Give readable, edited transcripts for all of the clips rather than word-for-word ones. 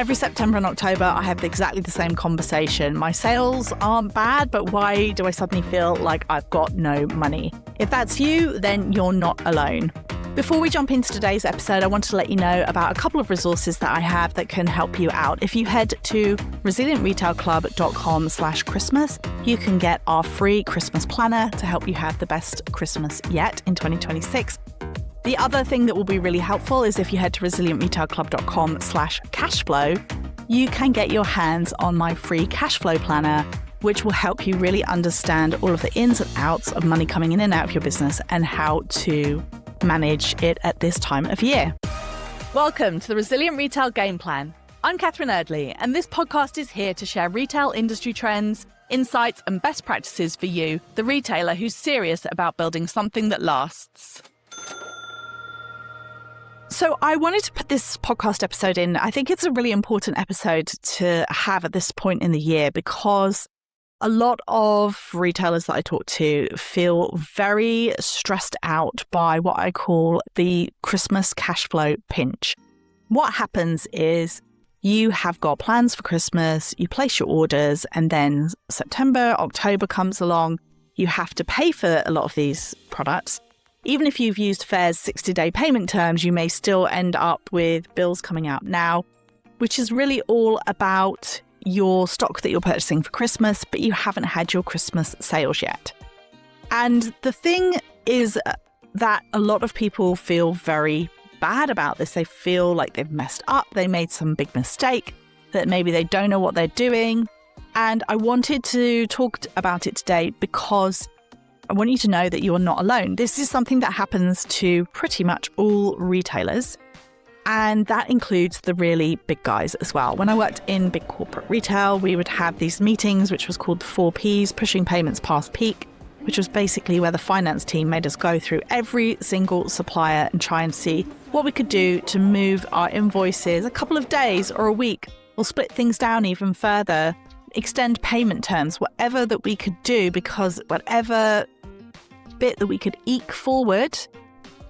Every September and October, I have exactly the same conversation. My sales aren't bad, but why do I suddenly feel like I've got no money? If that's you, then you're not alone. Before we jump into today's episode, I want to let you know about a couple of resources that I have that can help you out. If you head to resilientretailclub.com/Christmas, you can get our free Christmas planner to help you have the best Christmas yet in 2026. The other thing that will be really helpful is if you head to resilientretailclub.com/cashflow, you can get your hands on my free cash flow planner, which will help you really understand all of the ins and outs of money coming in and out of your business and how to manage it at this time of year. Welcome to the Resilient Retail Game Plan. I'm Catherine Erdly, and this podcast is here to share retail industry trends, insights, and best practices for you, the retailer who's serious about building something that lasts. So I wanted to put this podcast episode in. I think it's a really important episode to have at this point in the year because a lot of retailers that I talk to feel very stressed out by what I call the Christmas cash flow pinch. What happens is you have got plans for Christmas, you place your orders, and then September, October comes along, you have to pay for a lot of these products. Even if you've used FAIR's 60-day payment terms, you may still end up with bills coming out now, which is really all about your stock that you're purchasing for Christmas, but you haven't had your Christmas sales yet. And the thing is that a lot of people feel very bad about this. They feel like they've messed up, they made some big mistake, that maybe they don't know what they're doing. And I wanted to talk about it today because I want you to know that you are not alone. This is something that happens to pretty much all retailers. And that includes the really big guys as well. When I worked in big corporate retail, we would have these meetings, which was called the 4Ps, pushing payments past peak, which was basically where the finance team made us go through every single supplier and try and see what we could do to move our invoices a couple of days or a week, or split things down even further, extend payment terms, whatever that we could do, because whatever bit that we could eke forward,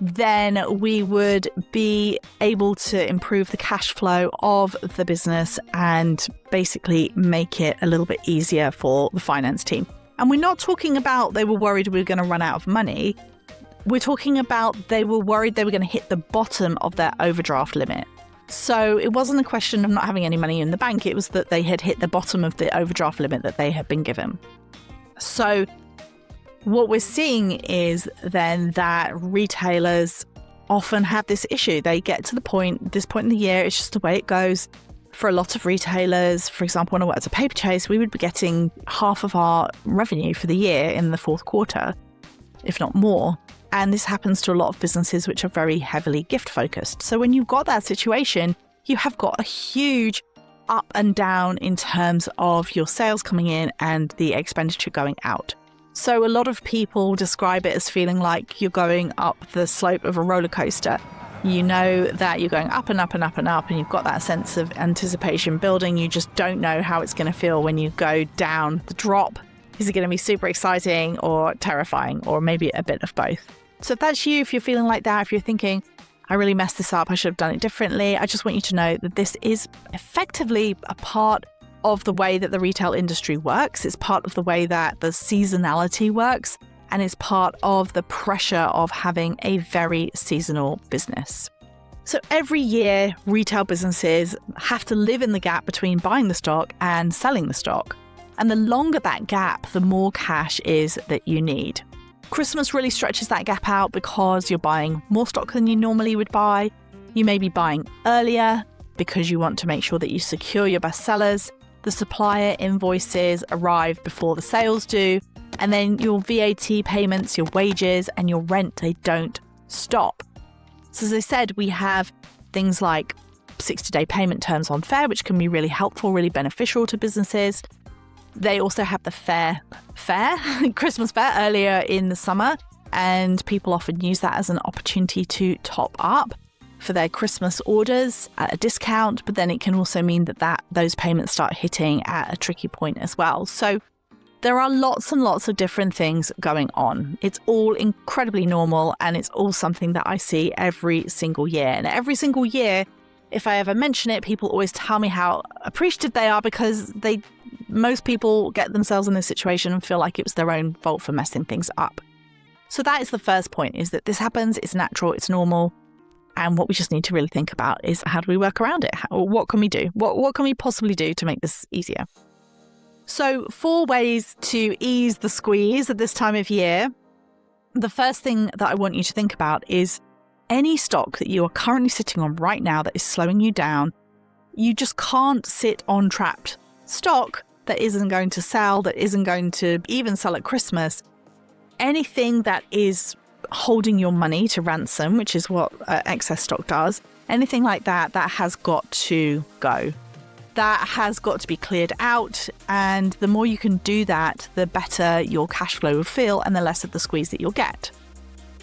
then we would be able to improve the cash flow of the business and basically make it a little bit easier for the finance team. And we're not talking about they were worried we were going to run out of money. We're talking about they were worried they were going to hit the bottom of their overdraft limit. So it wasn't a question of not having any money in the bank. It was that they had hit the bottom of the overdraft limit that they had been given. So what we're seeing is then that retailers often have this issue. They get to this point in the year, it's just the way it goes. For a lot of retailers, for example, when I worked at Paperchase, we would be getting half of our revenue for the year in the fourth quarter, if not more. And this happens to a lot of businesses which are very heavily gift focused. So when you've got that situation, you have got a huge up and down in terms of your sales coming in and the expenditure going out. So a lot of people describe it as feeling like you're going up the slope of a roller coaster. You know that you're going up and up and up and up, and you've got that sense of anticipation building. You just don't know how it's going to feel when you go down the drop. Is it going to be super exciting or terrifying, or maybe a bit of both? So if that's you, if you're feeling like that, if you're thinking, I really messed this up, I should have done it differently, I just want you to know that this is effectively a part of the way that the retail industry works. It's part of the way that the seasonality works, and it's part of the pressure of having a very seasonal business. So every year, retail businesses have to live in the gap between buying the stock and selling the stock. And the longer that gap, the more cash is that you need. Christmas really stretches that gap out because you're buying more stock than you normally would buy. You may be buying earlier because you want to make sure that you secure your best sellers. The supplier invoices arrive before the sales do, and then your VAT payments, your wages, and your rent, they don't stop. So as I said, we have things like 60-day payment terms on FAIR, which can be really helpful, really beneficial to businesses. They also have the fair, Christmas fair earlier in the summer, and people often use that as an opportunity to top up for their Christmas orders at a discount, but then it can also mean that those payments start hitting at a tricky point as well. So there are lots and lots of different things going on. It's all incredibly normal, and it's all something that I see every single year. And every single year, If I ever mention it, people always tell me how appreciative they are because most people get themselves in this situation and feel like it was their own fault for messing things up. So that is the first point, is that this happens, it's natural, it's normal. And what we just need to really think about is, how do we work around it? What can we do? What can we possibly do to make this easier? So 4 ways to ease the squeeze at this time of year. The first thing that I want you to think about is any stock that you are currently sitting on right now that is slowing you down. You just can't sit on trapped stock that isn't going to sell, that isn't going to even sell at Christmas. Anything that is holding your money to ransom, which is what excess stock does, anything like that, that has got to go. That has got to be cleared out. And the more you can do that, the better your cash flow will feel and the less of the squeeze that you'll get.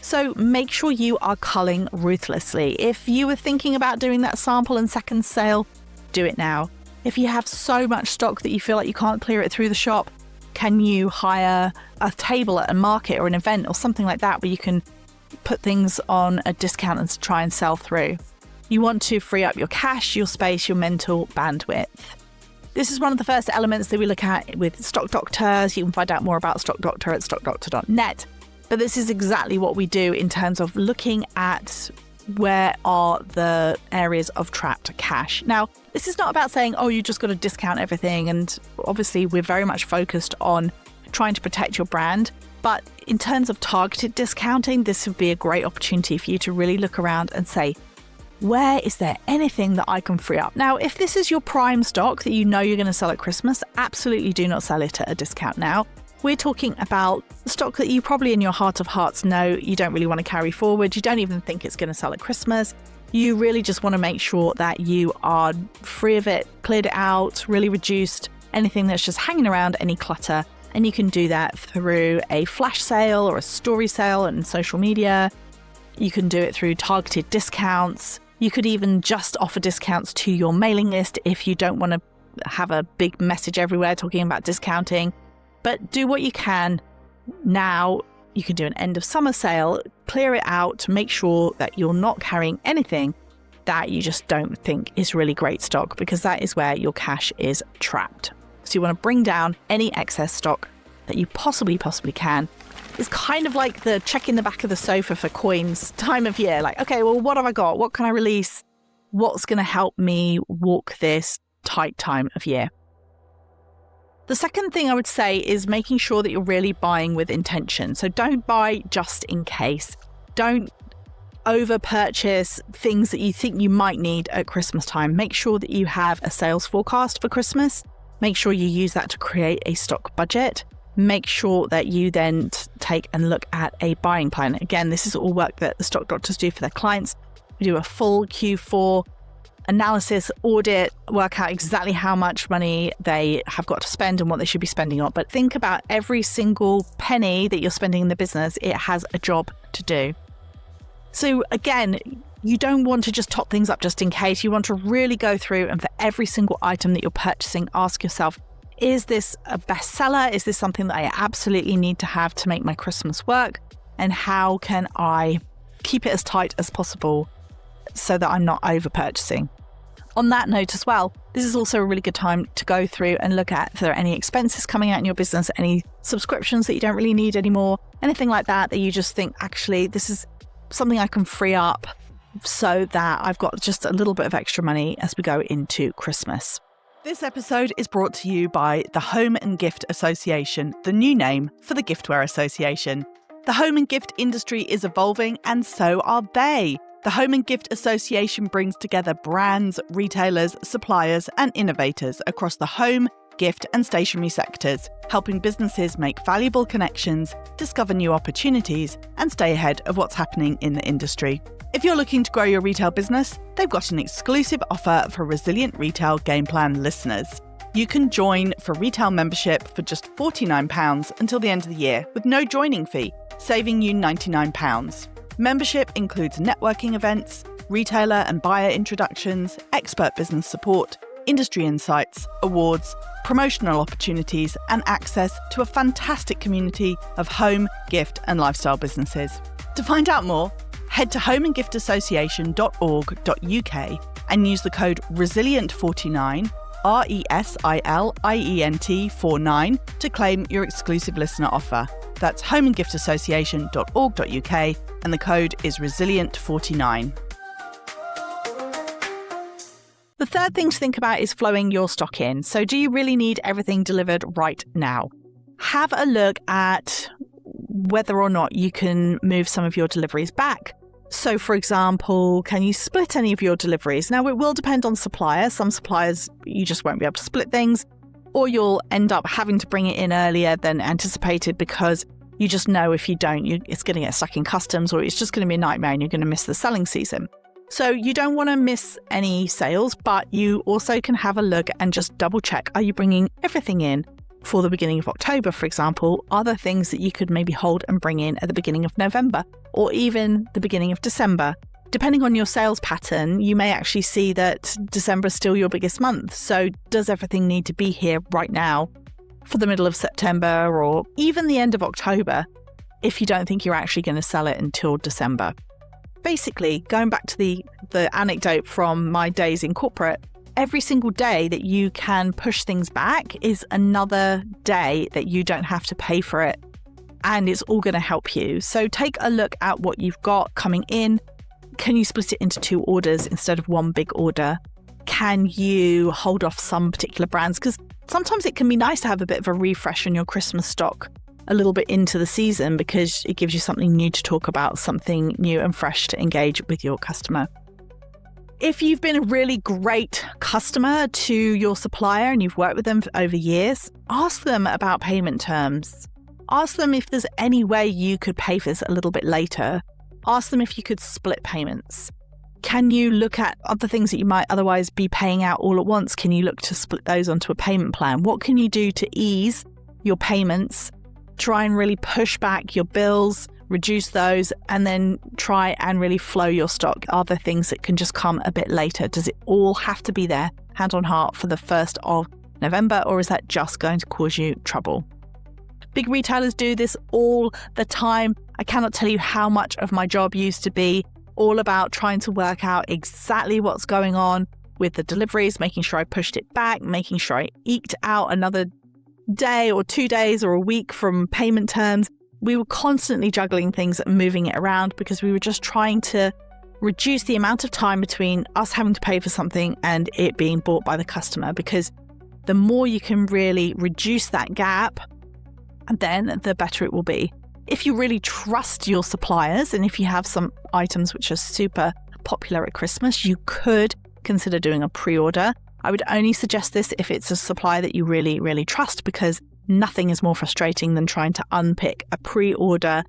So make sure you are culling ruthlessly. If you were thinking about doing that sample and second sale, do it now. If you have so much stock that you feel like you can't clear it through the shop, can you hire a table at a market or an event or something like that where you can put things on a discount and try and sell through? You want to free up your cash, your space, your mental bandwidth. This is one of the first elements that we look at with Stock Doctor. You can find out more about Stock Doctor at stockdoctor.net. But this is exactly what we do in terms of looking at where are the areas of trapped cash. Now, this is not about saying, oh, you just got to discount everything. And obviously, we're very much focused on trying to protect your brand. But in terms of targeted discounting, this would be a great opportunity for you to really look around and say, where is there anything that I can free up? Now, if this is your prime stock that you know you're going to sell at Christmas, absolutely do not sell it at a discount now. We're talking about stock that you probably in your heart of hearts know you don't really want to carry forward. You don't even think it's going to sell at Christmas. You really just want to make sure that you are free of it, cleared it out, really reduced anything that's just hanging around, any clutter. And you can do that through a flash sale or a story sale on social media. You can do it through targeted discounts. You could even just offer discounts to your mailing list if you don't want to have a big message everywhere talking about discounting. But do what you can now. You can do an end of summer sale, clear it out to make sure that you're not carrying anything that you just don't think is really great stock, because that is where your cash is trapped. So you want to bring down any excess stock that you possibly can. It's kind of like the checking the back of the sofa for coins time of year. Like, okay, well, what have I got? What can I release? What's going to help me walk this tight time of year? The second thing I would say is making sure that you're really buying with intention. So don't buy just in case. Don't over purchase things that you think you might need at Christmas time. Make sure that you have a sales forecast for Christmas. Make sure you use that to create a stock budget. Make sure that you then take and look at a buying plan. Again, this is all work that the Stock Doctors do for their clients. We do a full Q4 analysis, audit, work out exactly how much money they have got to spend and what they should be spending on. But think about every single penny that you're spending in the business. It has a job to do. So again, you don't want to just top things up just in case. You want to really go through and for every single item that you're purchasing, ask yourself, is this a bestseller? Is this something that I absolutely need to have to make my Christmas work? And how can I keep it as tight as possible so that I'm not over purchasing? On that note as well, this is also a really good time to go through and look at if there are any expenses coming out in your business, any subscriptions that you don't really need anymore, anything like that you just think, actually, this is something I can free up so that I've got just a little bit of extra money as we go into Christmas. This episode is brought to you by the Home and Gift Association, the new name for the Giftware Association. The home and gift industry is evolving, and so are they. The Home and Gift Association brings together brands, retailers, suppliers, and innovators across the home, gift, and stationery sectors, helping businesses make valuable connections, discover new opportunities, and stay ahead of what's happening in the industry. If you're looking to grow your retail business, they've got an exclusive offer for Resilient Retail Game Plan listeners. You can join for retail membership for just £49 until the end of the year with no joining fee, saving you £99. Membership includes networking events, retailer and buyer introductions, expert business support, industry insights, awards, promotional opportunities, and access to a fantastic community of home, gift, and lifestyle businesses. To find out more, head to homeandgiftassociation.org.uk and use the code RESILIENT49, RESILIENT49, to claim your exclusive listener offer. That's homeandgiftassociation.org.uk, and the code is RESILIENT49. The third thing to think about is flowing your stock in. So do you really need everything delivered right now? Have a look at whether or not you can move some of your deliveries back. So, for example, can you split any of your deliveries? Now, it will depend on suppliers. Some suppliers, you just won't be able to split things, or you'll end up having to bring it in earlier than anticipated because you just know if you don't, it's going to get stuck in customs, or it's just going to be a nightmare and you're going to miss the selling season. So you don't want to miss any sales, but you also can have a look and just double check, are you bringing everything in for the beginning of October, for example? Are there things that you could maybe hold and bring in at the beginning of November or even the beginning of December? Depending on your sales pattern, you may actually see that December is still your biggest month. So does everything need to be here right now for the middle of September or even the end of October if you don't think you're actually going to sell it until December? Basically, going back to the anecdote from my days in corporate, every single day that you can push things back is another day that you don't have to pay for it, and it's all going to help you. So take a look at what you've got coming in. Can you split it into 2 orders instead of 1 big order? Can you hold off some particular brands? Because sometimes it can be nice to have a bit of a refresh on your Christmas stock a little bit into the season because it gives you something new to talk about, something new and fresh to engage with your customer. If you've been a really great customer to your supplier and you've worked with them for over years, ask them about payment terms. Ask them if there's any way you could pay for this a little bit later. Ask them if you could split payments. Can you look at other things that you might otherwise be paying out all at once? Can you look to split those onto a payment plan? What can you do to ease your payments? Try and really push back your bills, reduce those, and then try and really flow your stock. Are there things that can just come a bit later? Does it all have to be there, hand on heart, for the 1st of November, or is that just going to cause you trouble? Big retailers do this all the time. I cannot tell you how much of my job used to be all about trying to work out exactly what's going on with the deliveries, making sure I pushed it back, making sure I eked out another day or 2 days or a week from payment terms. We were constantly juggling things and moving it around because we were just trying to reduce the amount of time between us having to pay for something and it being bought by the customer, because the more you can really reduce that gap, then the better it will be. If you really trust your suppliers, and if you have some items which are super popular at Christmas, you could consider doing a pre-order. I would only suggest this if it's a supplier that you really, really trust, because nothing is more frustrating than trying to unpick a pre-order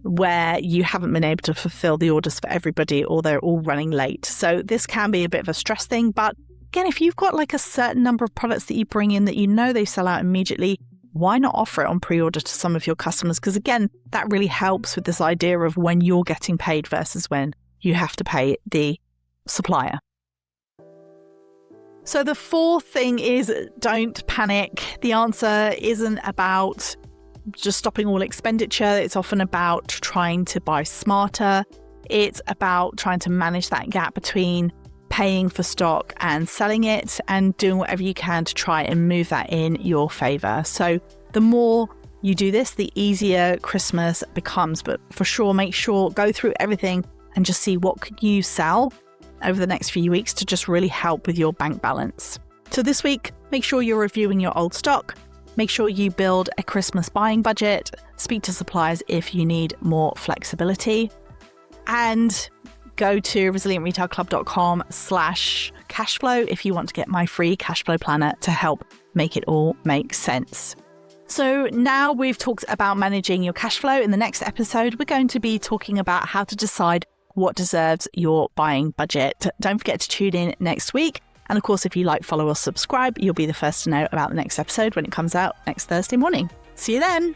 where you haven't been able to fulfill the orders for everybody or they're all running late. So this can be a bit of a stress thing. But again, if you've got like a certain number of products that you bring in that you know they sell out immediately, why not offer it on pre-order to some of your customers? Because again, that really helps with this idea of when you're getting paid versus when you have to pay the supplier. So the 4th thing is, don't panic. The answer isn't about just stopping all expenditure. It's often about trying to buy smarter. It's about trying to manage that gap between paying for stock and selling it, and doing whatever you can to try and move that in your favor. So the more you do this, the easier Christmas becomes. But for sure, make sure, go through everything and just see what can you sell over the next few weeks to just really help with your bank balance. So this week, make sure you're reviewing your old stock. Make sure you build a Christmas buying budget. Speak to suppliers if you need more flexibility. And go to resilientretailclub.com/cashflow if you want to get my free cash flow planner to help make it all make sense. So now we've talked about managing your cash flow. In the next episode, we're going to be talking about how to decide what deserves your buying budget. Don't forget to tune in next week. And of course, if you like, follow or subscribe, you'll be the first to know about the next episode when it comes out next Thursday morning. See you then.